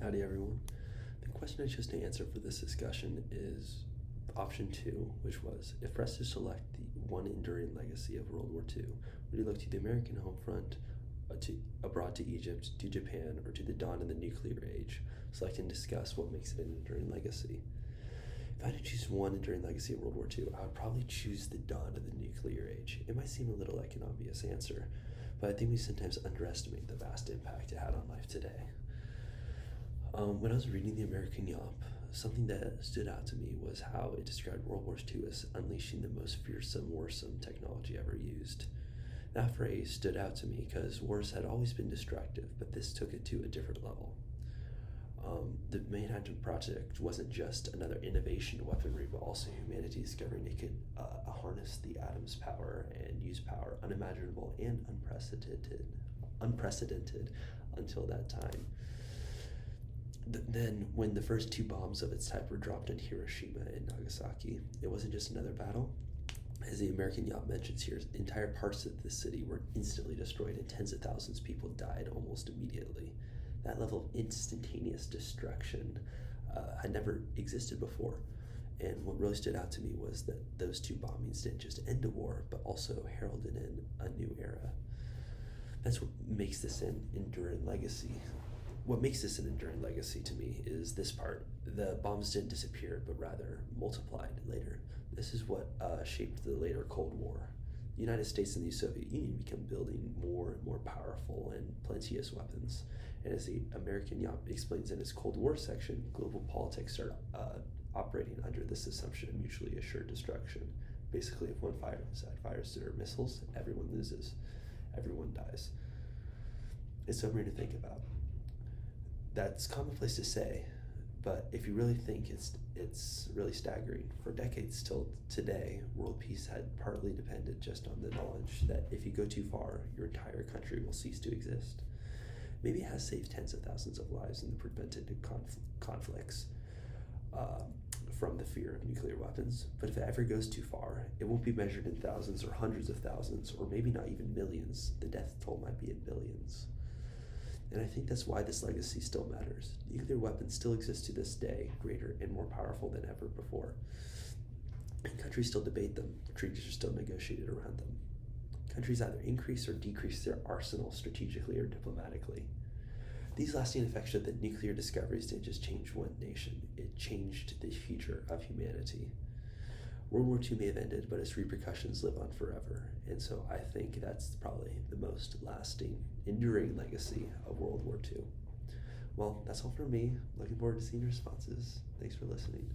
Howdy everyone. The question I chose to answer for this discussion is option 2, which was, if pressed to select the one enduring legacy of World War II, would you look to the American home front, abroad to Egypt, to Japan, or to the dawn of the nuclear age? Select and discuss what makes it an enduring legacy. If I had to choose one enduring legacy of World War II, I would probably choose the dawn of the nuclear age. It might seem a little like an obvious answer, but I think we sometimes underestimate the vast impact it had on life today. When I was reading The American Yop, something that stood out to me was how it described World War II as unleashing the most fearsome, warsome technology ever used. That phrase stood out to me because wars had always been destructive, but this took it to a different level. The Manhattan Project wasn't just another innovation in weaponry, but also humanity discovering it could harness the atom's power and use power unimaginable and unprecedented until that time. Then, when the first two bombs of its type were dropped on Hiroshima and Nagasaki, it wasn't just another battle. As the American Yacht mentions here, entire parts of the city were instantly destroyed and tens of thousands of people died almost immediately. That level of instantaneous destruction had never existed before. And what really stood out to me was that those two bombings didn't just end a war, but also heralded in a new era. That's what makes this an enduring legacy. What makes this an enduring legacy to me is this part. The bombs didn't disappear, but rather multiplied later. This is what shaped the later Cold War. The United States and the Soviet Union began building more and more powerful and plenteous weapons. And as the American Yacht explains in its Cold War section, global politics started operating under this assumption of mutually assured destruction. Basically, if one side fires their missiles, everyone loses. Everyone dies. It's sobering to think about. That's commonplace to say, but if you really think, it's really staggering. For decades till today, world peace had partly depended just on the knowledge that if you go too far, your entire country will cease to exist. Maybe it has saved tens of thousands of lives and prevented conflicts from the fear of nuclear weapons, but if it ever goes too far, it won't be measured in thousands or hundreds of thousands, or maybe not even millions. The death toll might be in billions. And I think that's why this legacy still matters. Nuclear weapons still exist to this day, greater and more powerful than ever before. And countries still debate them. Treaties are still negotiated around them. Countries either increase or decrease their arsenal strategically or diplomatically. These lasting effects of the nuclear discoveries didn't just change one nation, it changed the future of humanity. World War II may have ended, but its repercussions live on forever. And so I think that's probably the most lasting, enduring legacy of World War II. Well, that's all from me. Looking forward to seeing your responses. Thanks for listening.